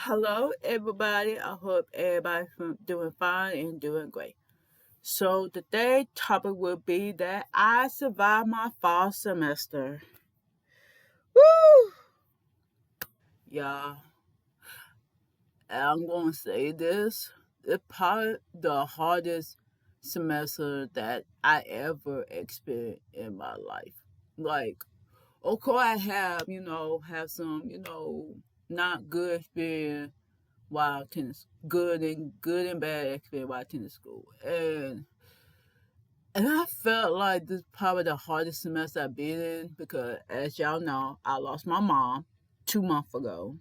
Hello, everybody. I hope everybody's doing fine and doing great. So today's topic will be that I survived my fall semester. Woo! Yeah, I'm going to say this. It's probably the hardest semester that I ever experienced in my life. Like, of course, I have some, not good experience while tennis, good and bad experience while tennis school, and I felt like this is probably the hardest semester I've been in because, as y'all know, I lost my mom 2 months ago,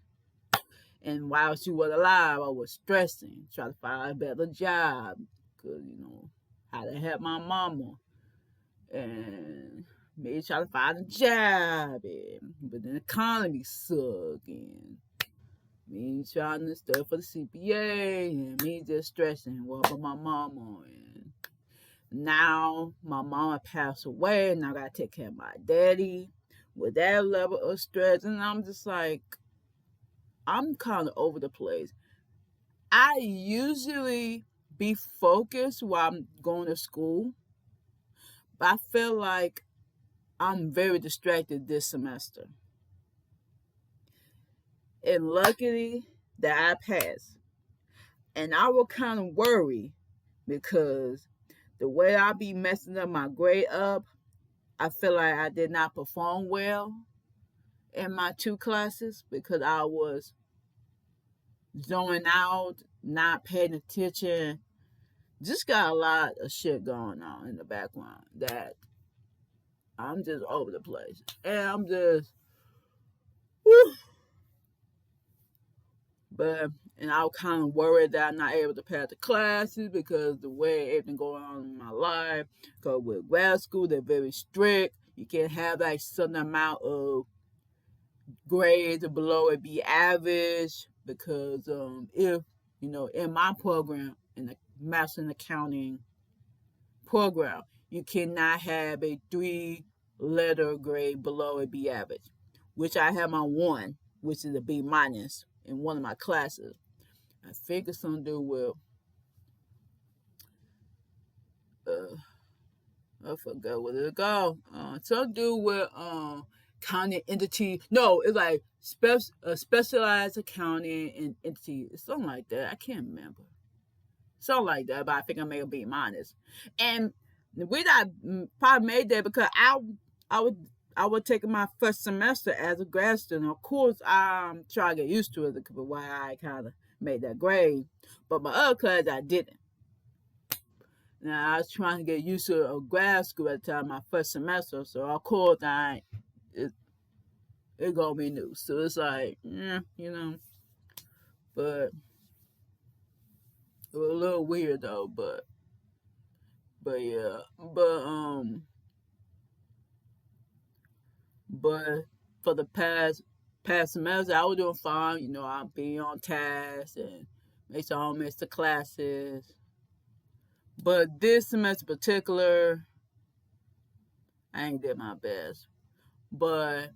and while she was alive, I was stressing, trying to find a better job, cause how to help my mama, and maybe try to find a job, but the economy sucked, and me trying to study for the CPA and me just stressing what about my mama, and now my mama passed away and I gotta take care of my daddy with that level of stress, and I'm just like, I'm kind of over the place. I usually be focused while I'm going to school, but I feel like I'm very distracted this semester, and luckily that I passed. And I will kind of worry because the way I be messing up my grade up, I feel like I did not perform well in my two classes because I was zoning out, not paying attention. Just got a lot of shit going on in the background that I'm just over the place. And I'm just, whew. But, and I was kind of worried that I'm not able to pass the classes because the way everything going on in my life. Because with grad school, they're very strict. You can't have like certain amount of grades below it be average because if in my program, in the master in accounting program, you cannot have a 3 letter grade below it be average, which I have my one, which is a B minus in one of my classes. I think it's something to do with uh I forgot where it go. Something to do with counting entity. No, it's like specialized accounting and entity. It's something like that. I can't remember. Something like that, but I think I may be minus. And we got probably made that because I would I was taking my first semester as a grad student. Of course, I'm trying to get used to it because of why I kind of made that grade. But my other class, I didn't. Now I was trying to get used to a grad school at the time, my first semester. So of course, it it gonna be new. So it's like, but it was a little weird though. But yeah, but for the past semester, I was doing fine. I'm being on task and make sure I don't miss the classes. But this semester in particular, I ain't did my best. But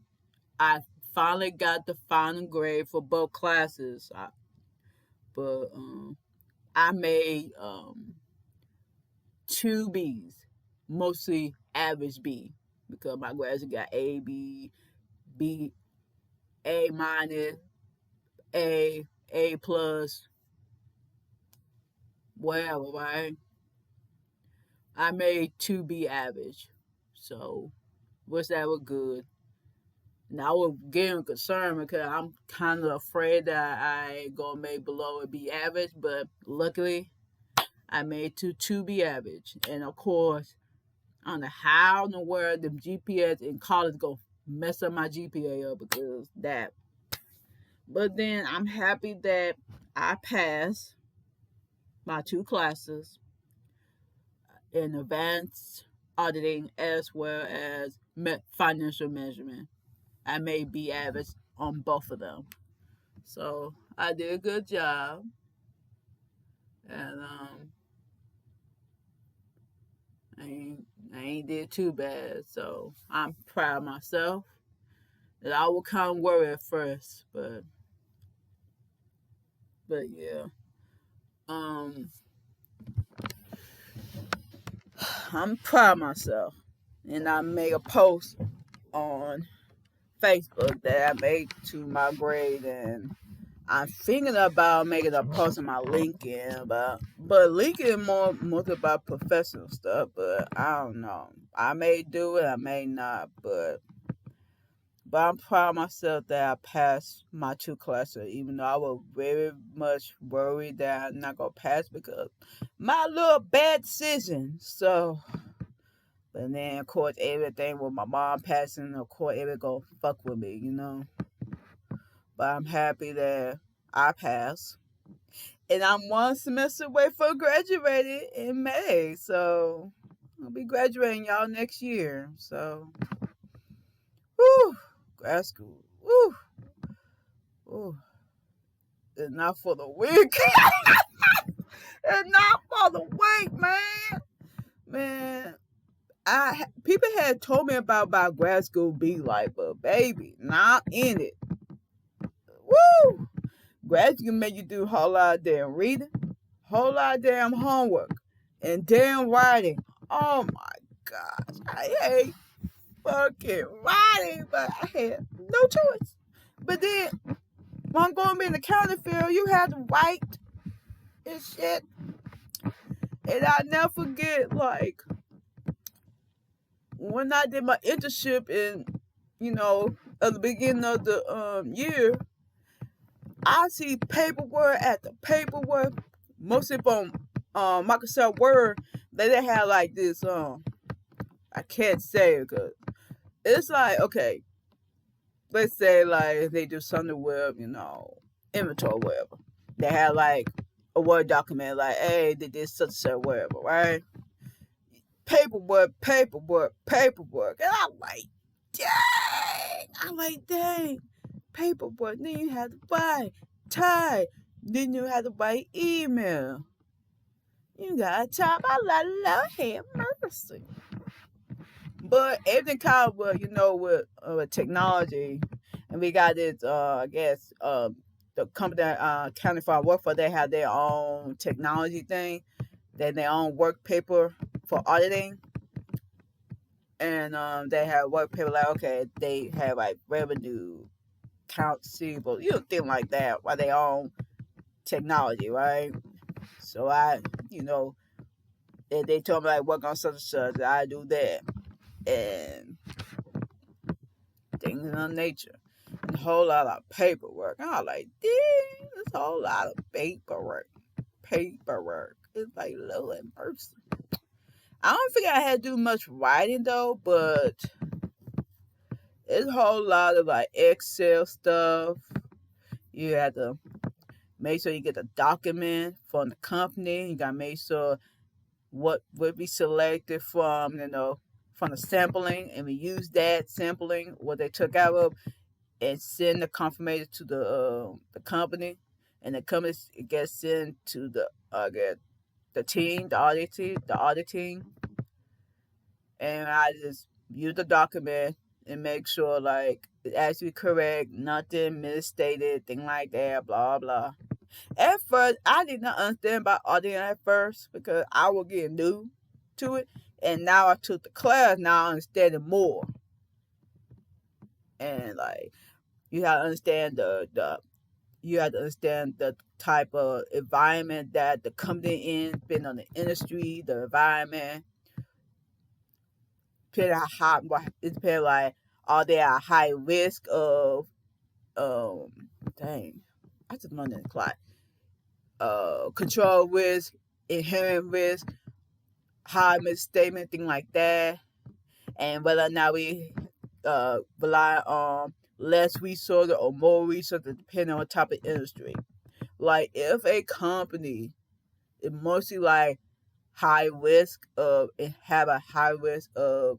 I finally got the final grade for both classes. But I made 2 B's, mostly average B, because my grades got A, B, B, A minus, A plus, whatever, right? I made 2B average, so which that was good. And I was getting concerned because I'm kind of afraid that I gonna make below a B average, but luckily I made two B average, and of course I don't know how in the world the GPS in college go mess up my GPA up because of that. But then I'm happy that I passed my two classes in advanced auditing as well as financial measurement. I made B average on both of them. So I did a good job, and I ain't, I ain't did too bad. So I'm proud of myself. That I would kind of worry at first, but But yeah, um, I'm proud of myself, and I made a post on Facebook that I made to my grade, and I'm thinking about making a post on my LinkedIn, but LinkedIn more about professional stuff. But I don't know. I may do it, I may not. But I'm proud of myself that I passed my two classes, even though I was very much worried that I'm not gonna pass because my little bad decision. So, but then of course everything with my mom passing, of course everything gonna fuck with me, you know. But I'm happy that I passed. And I'm one semester away from graduating in May. So I'll be graduating y'all next year. So whew, grad school. Whew, whew. It's not for the weak. It's not for the weak, man. Man, people had told me about grad school be like, but baby, not in it. Woo! Grad school make you do a whole lot of damn reading, whole lot of damn homework, and damn writing. Oh my gosh, I hate fucking writing, but I had no choice. But then, when I'm going to be in the accounting field, you have to write and shit. And I never forget, like, when I did my internship in, at the beginning of the year, I see paperwork after paperwork, mostly from Microsoft Word. They had like this, I can't say it because it's like, okay, let's say like they do something with, inventory or whatever. They have like a Word document like, hey, they did such and such, whatever, right? Paperwork, paperwork, paperwork. And I'm like, dang, paperwork. Then you have to write, type. Then you have to write email. You gotta type. I like, Lord have mercy. But everything kind of, with technology, and we got this, I guess, the company that county for I work for, they have their own technology thing, then their own work paper for auditing. And they have work paper like, okay, they have like revenue, count receivable, things like that, while they own technology, right? So they told me like work on such and such, I do that, and things of that nature. And a whole lot of paperwork. I was like, damn, it's a whole lot of paperwork. Paperwork. It's like Lord mercy. I don't think I had to do much writing though, but it's a whole lot of like Excel stuff. You have to make sure you get the document from the company. You gotta make sure what would be selected from, from the sampling, and we use that sampling, what they took out of, and send the confirmation to the company, and the company gets sent to the team, the auditing, and I just use the document and make sure like it's actually correct, nothing misstated, thing like that, blah blah. At first, I did not understand about auditing at first because I was getting new to it, and now I took the class. Now I understand it more, and like you have to understand the type of environment that the company in, depending on the industry, the environment, depending on how it depends like are they at high risk of um dang, I just learned in the class. Control risk, inherent risk, high misstatement, thing like that, and whether or not we rely on less resources or more resources depending on the type of industry. Like if a company is mostly like high risk of and have a high risk of,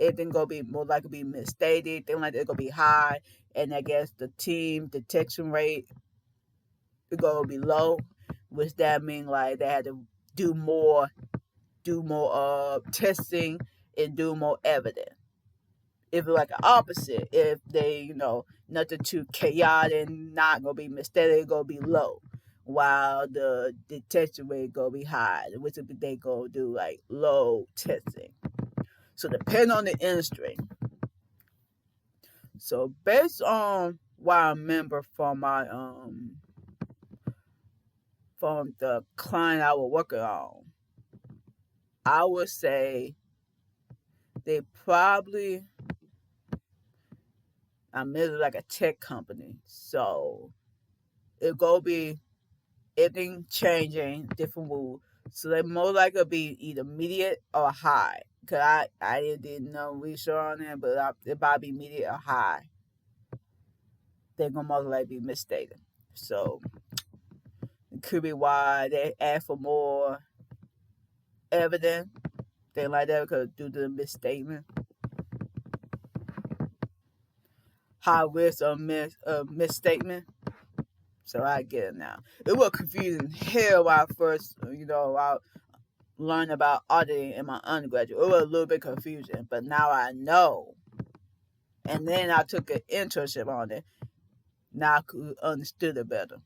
everything gonna be more likely to be misstated, thing like that gonna be high, and I guess the team detection rate is gonna be low, which that mean like they had to do more testing and do more evidence. If it's like an opposite, if they, nothing too chaotic, not gonna be mistakes, it's gonna be low. while the detection rate go be high, which they go do like low testing. So depending on the industry. So based on what I remember from my from the client I was working on, I would say they probably I'm in like a tech company. So it go be everything changing, different rules. So they more likely be either mediate or high. Cause I didn't know research on it, but it probably be mediate or high. They're gonna most likely be misstated. So it could be why they ask for more evidence, thing like that, because due to the misstatement. High risk of misstatement. So I get it now. It was confusing hell when I first, I learned about auditing in my undergraduate. It was a little bit confusing, but now I know. And then I took an internship on it. Now I could understood it better.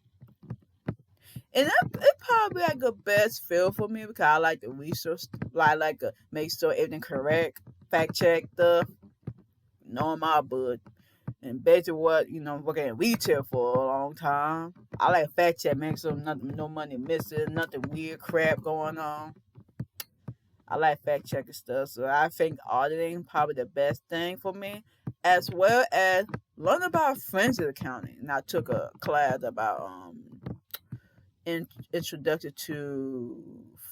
And it probably like the best feel for me because I like the research. I like to make sure everything correct, fact check stuff, knowing my book. And basically what, working in retail for a long time. I like fact check, make sure no money missing, nothing weird crap going on. I like fact checking stuff. So I think auditing probably the best thing for me. As well as learn about forensic accounting. And I took a class about introduction to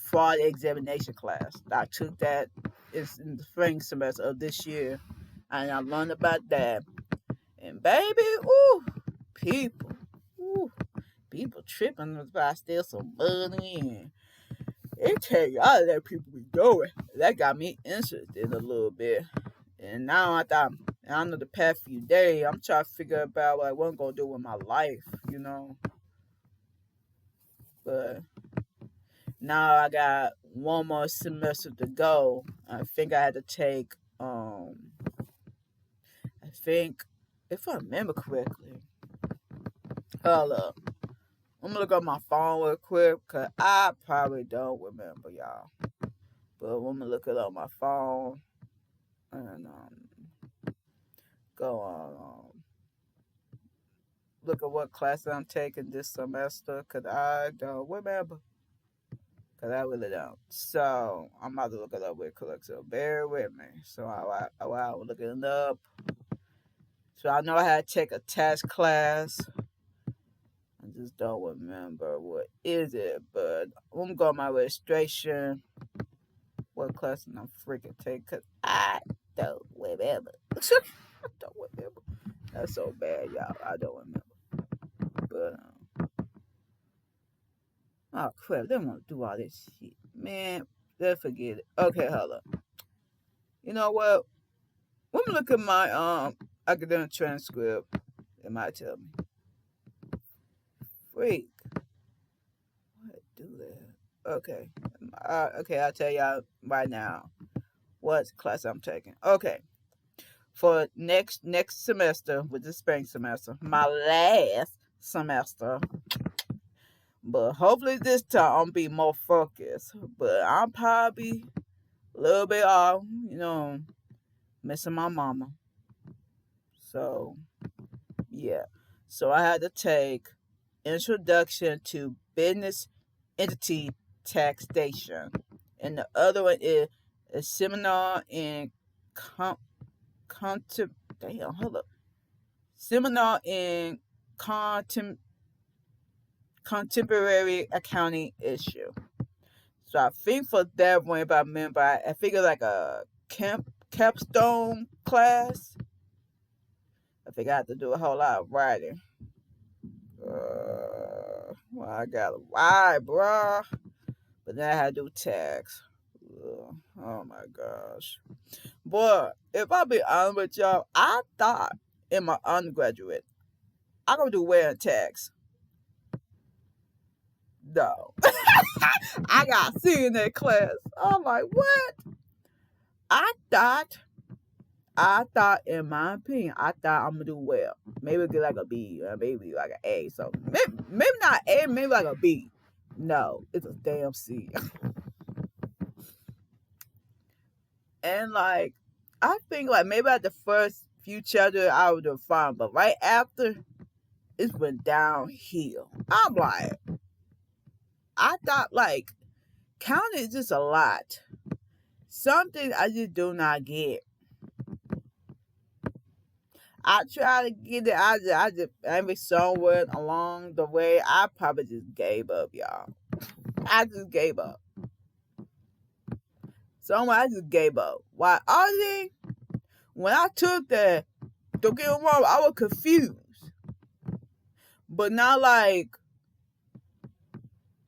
fraud examination class. I took that in the spring semester of this year. And I learned about that. And baby, people, ooh, people tripping if I steal some money and it tell you all that people be doing. That got me interested a little bit. And now I know the past few days, I'm trying to figure out what I'm gonna do with my life. But now I got one more semester to go. I think I had to take I think if I remember correctly. Hold up. I'm gonna look on my phone real quick because I probably don't remember, y'all. But I'm gonna look it up on my phone and go on look at what class I'm taking this semester because I don't remember. Because I really don't. So I'm about to look it up real quick. So bear with me. So I was looking it up. So I know I had to take a test class. I just don't remember what is it, but I'm gonna go on my registration. What class I'm freaking take? Cause I don't remember. I don't remember. That's so bad, y'all. I don't remember. But oh crap, they want to do all this shit, man. Let's forget it. Okay, hold up. You know what? Let me look at my academic transcript. It might tell me. Freak. What do that? Okay. Okay, I'll tell y'all right now what class I'm taking. Okay. For next semester, with the spring semester, my last semester. But hopefully this time I'll be more focused. But I'm probably a little bit off, missing my mama. So yeah. So I had to take Introduction to Business Entity Taxation. And the other one is a seminar in hold up. Seminar in contemporary accounting issue. So I think for that one, if I remember, I figure like a capstone class. I think I have to do a whole lot of writing. Well, I gotta write, bruh. But then I had to do tax. Oh my gosh. But if I be honest with y'all, I thought in my undergraduate, I gonna do wearing tax. No. I got C in that class. I'm like, what? I thought I thought, in my opinion, I thought I'm gonna do well. Maybe get like a B, or maybe like an A. So maybe not A, maybe like a B. No, it's a damn C. And like, I think like maybe at the first few chapters I would have fine, but right after it went downhill. I'm like, I thought like counting is just a lot. Something I just do not get. I try to get it. I just maybe somewhere along the way, I probably just gave up, y'all. I just gave up. Somewhere I just gave up. Why? Honestly, when I took that, don't get me wrong, I was confused, but not like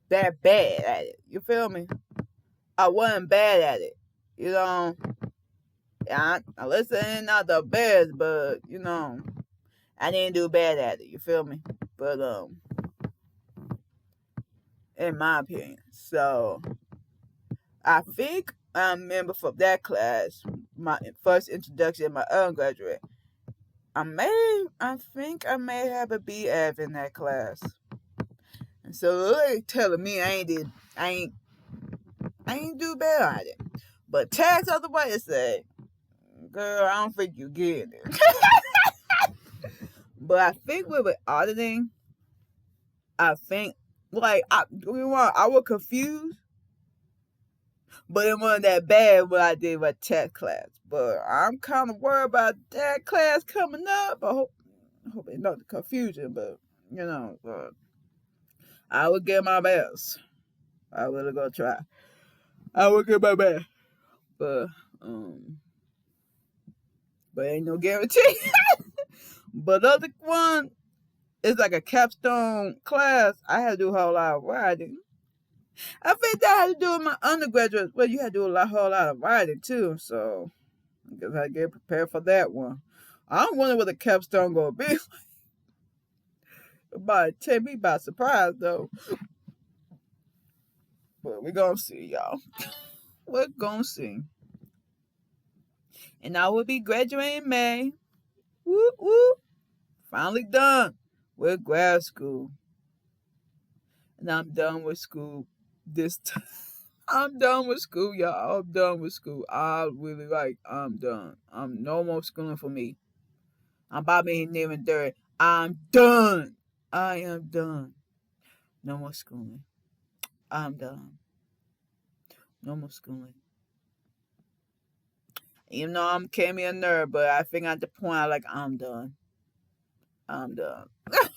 that bad at it. You feel me? I wasn't bad at it. You know, I listen, not the best, but you know, I didn't do bad at it. You feel me? But in my opinion, so I think I remember from that class, my first introduction in my undergraduate. I think I may have a BF in that class, and so they telling me I ain't do bad at it. But tags otherwise say, girl, I don't think you get it. But I think with auditing, I think like I was confused, but it wasn't that bad what I did with tech class. But I'm kind of worried about that class coming up. I hope it's not the confusion, but you know, I will get my best. I will go try. I will get my best, but um, but ain't no guarantee. But the other one is like a capstone class. I had to do a whole lot of writing. I think that had to do with my undergraduate. Well, you had to do whole lot of writing too. So I guess I get prepared for that one. I'm wondering what the capstone gonna be. It might take me by surprise though. But we're gonna see, y'all. We're gonna see. And I will be graduating in May. Woo woo. Finally done with grad school. And I'm done with school this time. I'm done with school, y'all. I'm done with school. I'm done. I'm no more schooling for me. I'm about being nearing 30. I'm done. I am done. No more schooling. I'm done. No more schooling. Even though I'm became a nerd, but I think at the point I'm done. I'm done.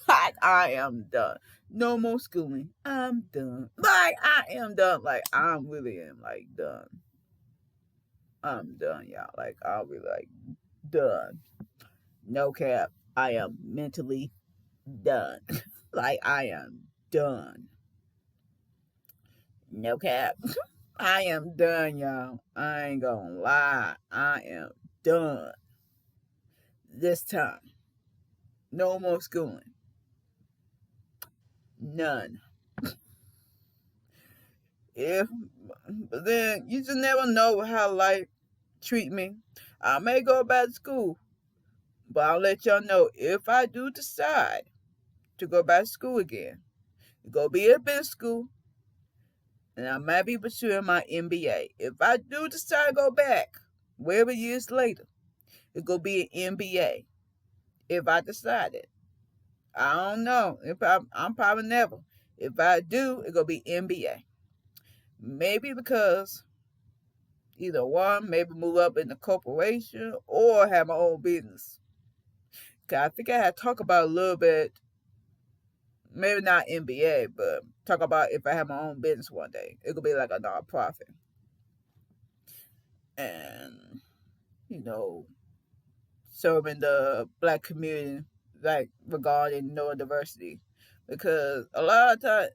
Like I am done. No more schooling. I'm done. Like I am done. Like I really am like done. I'm done, y'all. Like I'm really like done. No cap. I am mentally done. Like I am done. No cap. I am done, y'all. I ain't gonna lie. I am done. This time. No more schooling. None. If but then you just never know how life treat me. I may go back to school, but I'll let y'all know if I do decide to go back to school again. It's gonna be a business school, and I might be pursuing my MBA. If I do decide to go back, whatever years later, it's gonna be an MBA. If I decided, I don't know. If I'm probably never. If I do, it's gonna be MBA. Maybe because either one, maybe move up in the corporation or have my own business. I think I had talked about a little bit, maybe not MBA, but talk about if I have my own business one day. It could be like a nonprofit. And, you know, serving the black community, like regarding neurodiversity. Because a lot of times,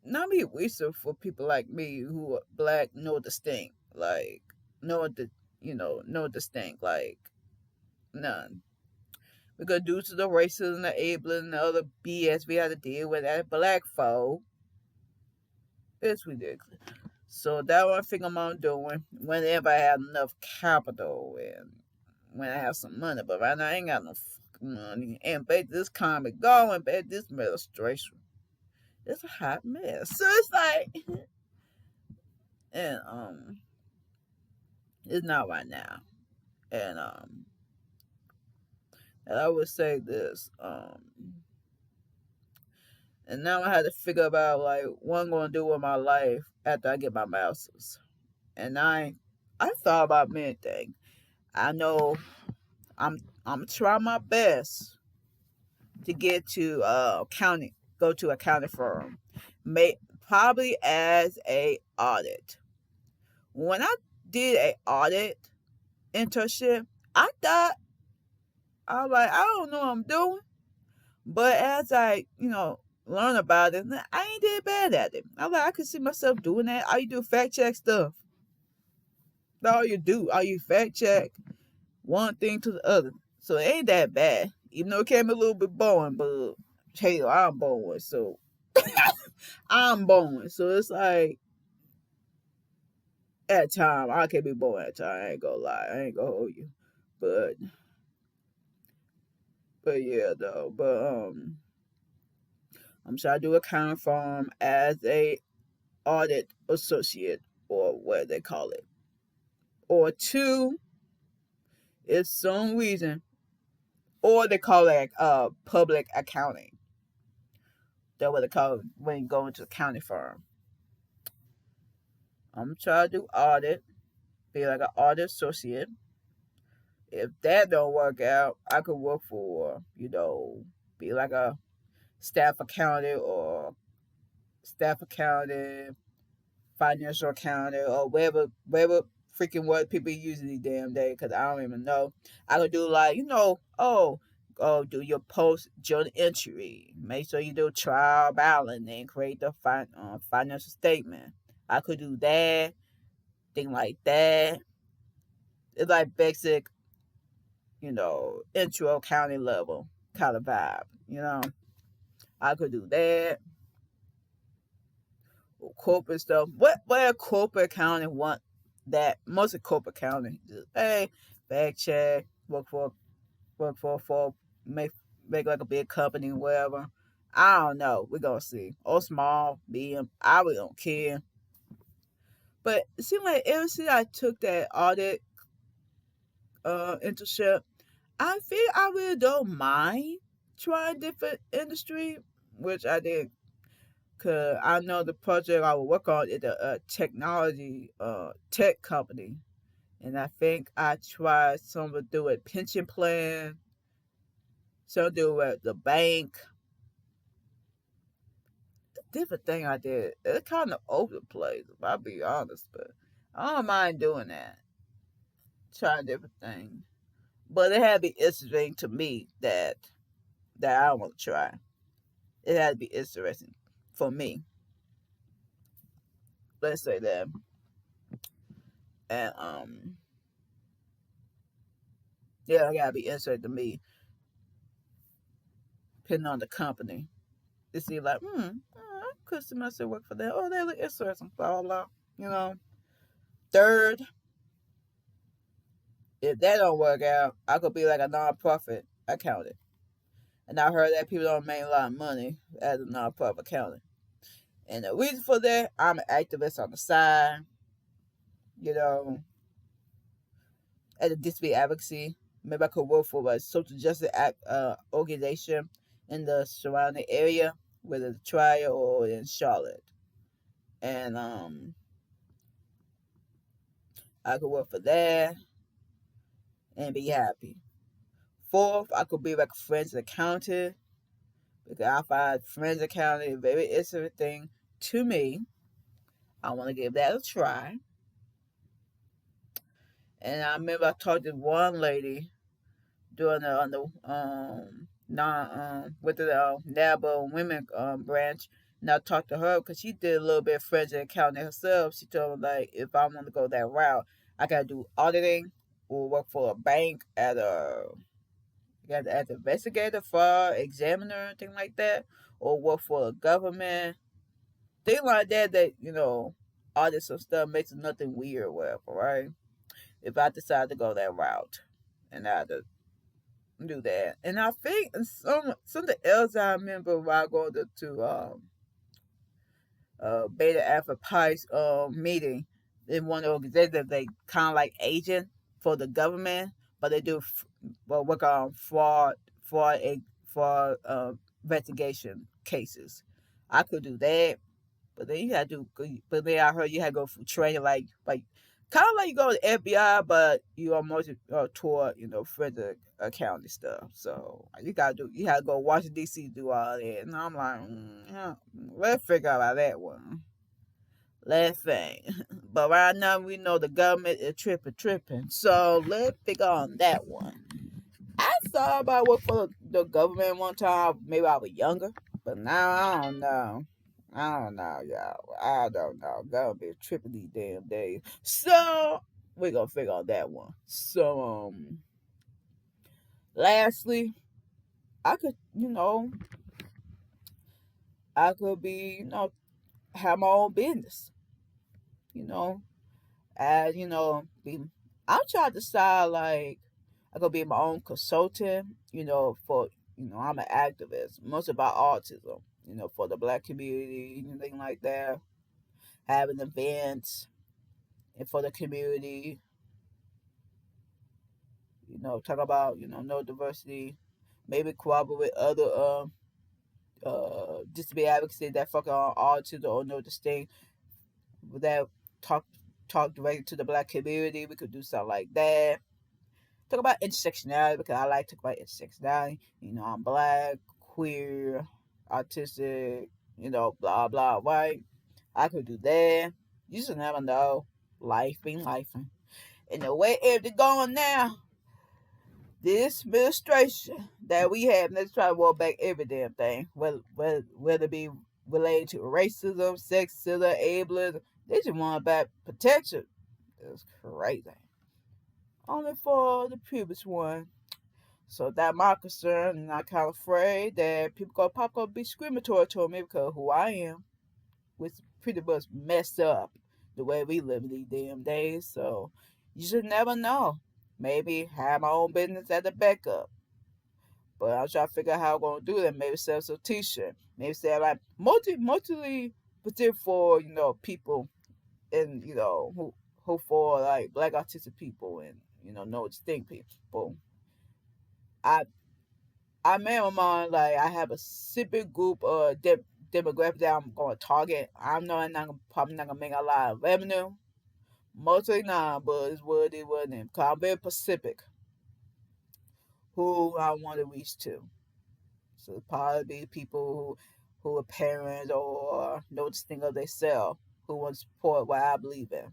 not be research for people like me who are black, know distinct. Like, know distinct. Like, none. Because due to the racism, the ableism, and the other BS we had to deal with as black folk, it's ridiculous. So that one thing I'm doing whenever I have enough capital and when I have some money. But right now, I ain't got no fucking money. And baby, this economy going, baby, this administration, it's a hot mess. So it's like, and it's not right now. And and I would say this, and now I had to figure out like what I'm gonna do with my life after I get my master's. And I thought about many things. I know I'm I'm trying my best to get to accounting, go to accounting firm, may probably as a audit. When I did a audit internship, I thought I was like, I don't know what I'm doing, but as I learn about it, I ain't that bad at it. I'm like, I could see myself doing that. All you do fact check stuff. That's all you fact check one thing to the other. So it ain't that bad. Even though it can be a little bit boring, but hey, I'm boring, so I'm boring. So it's like at time I can be boring at time. I ain't gonna lie. I ain't gonna hold you. But yeah though. But I'm trying to do accounting firm as a audit associate or what they call it. Or two, if some reason, or they call it public accounting. That's what they call it when you go into accounting firm. I'm trying to do audit, be like an audit associate. If that don't work out, I could work for, be like a staff accountant or staff accountant, financial accountant, or whatever freaking word people use these damn days, because I don't even know. I could do like, do your post journal entry. Make sure you do trial balance and create the financial statement. I could do that, thing like that. It's like basic, intro accounting level kind of vibe. I could do that. Corporate stuff. What corporate accounting want that most of corporate accounting just hey, back check, work for make like a big company, whatever. I don't know. We're gonna see. Or small, medium. I really don't care. But it seemed like ever since I took that audit internship, I feel I really don't mind trying different industry, which I did. Cause I know the project I will work on is a technology tech company, and I think I tried some to do with pension plan, some to do with the bank, different thing I did. It kind of over the place, if I'll be honest, but I don't mind doing that, trying different things. But it had to be interesting to me that I want to try. It had to be interesting for me. Let's say that, and yeah, it gotta be interesting to me, depending on the company. To see like, I could see myself work for that. Oh, they look interesting, blah blah blah. You know. Third, if that don't work out, I could be like a nonprofit accountant. And I heard that people don't make a lot of money as a nonprofit accountant. And the reason for that, I'm an activist on the side, you know, at a disability advocacy. Maybe I could work for a social justice organization in the surrounding area, whether the trial or in Charlotte. And I could work for that and be happy. Fourth, I could be like a friends accountant because I find friends accounting very interesting to me. I want to give that a try. And I remember I talked to one lady doing it on the non with the NABA women branch, and I talked to her because she did a little bit of forensic accounting herself. She told me like if I want to go that route, I gotta do auditing or work for a bank at a as an investigator, fraud examiner, thing like that, or work for a government, thing like that. That audit some stuff makes it nothing weird, or whatever, right? If I decide to go that route. and I had to do that. And I think something else I remember while going to Beta Alpha Pi's meeting in one organization. They kind of like agent for the government, but they do work on fraud, fraud investigation cases. I could do that, but then you had to. But then I heard you had to go for training, like kind of like you go to the FBI, but you are more toward further accounting stuff. So you had to go Washington D.C. do all that, and I'm like, yeah, let's figure out about that one. Let's think. But right now we know the government is tripping. So let's figure on that one. I thought about work for the government one time. Maybe I was younger, but now I don't know. I don't know, y'all. I don't know. Government be tripping these damn days. So we gonna figure out that one. So lastly, I could I could be have my own business. You know, as be. I'm trying to decide like I could be my own consultant. For I'm an activist, most about autism. For the Black community, anything like that. Having events and for the community. Talk about neurodiversity. Maybe cooperate with other disability advocacy that fuck on autism or know this thing that talk directly to the Black community. We could do something like that. Talk about intersectionality because I like to talk about intersectionality. I'm Black, queer, autistic, blah blah, right? I could do that. You just never know. Life being life. And the way everything going now, this administration that we have, let's try to roll back every damn thing, whether it be related to racism, sexism, ableism, they just want back protection. That's crazy. Only for the previous one. So that my concern, and I'm kind of afraid that people gonna pop up be discriminatory to me because who I am, which pretty much messed up the way we live these damn days. So you should never know. Maybe have my own business as a backup. But I'm trying to figure out how I'm gonna do that. Maybe sell some t-shirt. Maybe sell like mostly particular for people and who for like Black autistic people and know distinct people. I I made my mind like I have a specific group of demographic that I'm going to target. I'm probably not gonna make a lot of revenue. Mostly not, but it's what it was. Cause I'm very specific who I want to reach to. So probably people who are parents or know this thing of themselves who want to support what I believe in.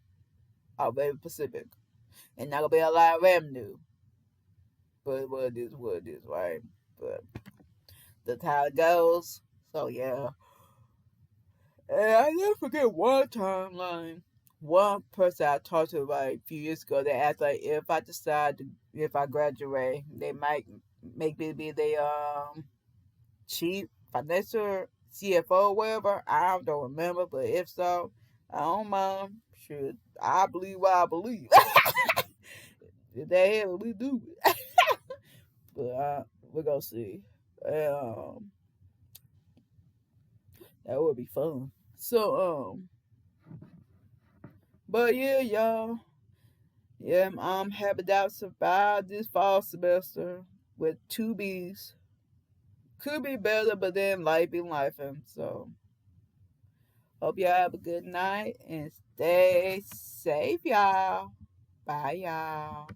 I'm very specific, and not gonna be a lot of revenue. But what it is, right? But that's how it goes. So yeah. And I never forget one time, like one person I talked to like a few years ago, they asked like if I graduate, they might make me be the chief financial CFO or whatever. I don't remember, but if so, I don't mind. Shoot, I believe what I believe. If they have it, we do it. But we're gonna see. Um, that would be fun. So but yeah, y'all. Yeah, I'm happy that I survived this fall semester with two B's. Could be better, but then life be life. And so, hope y'all have a good night and stay safe, y'all. Bye, y'all.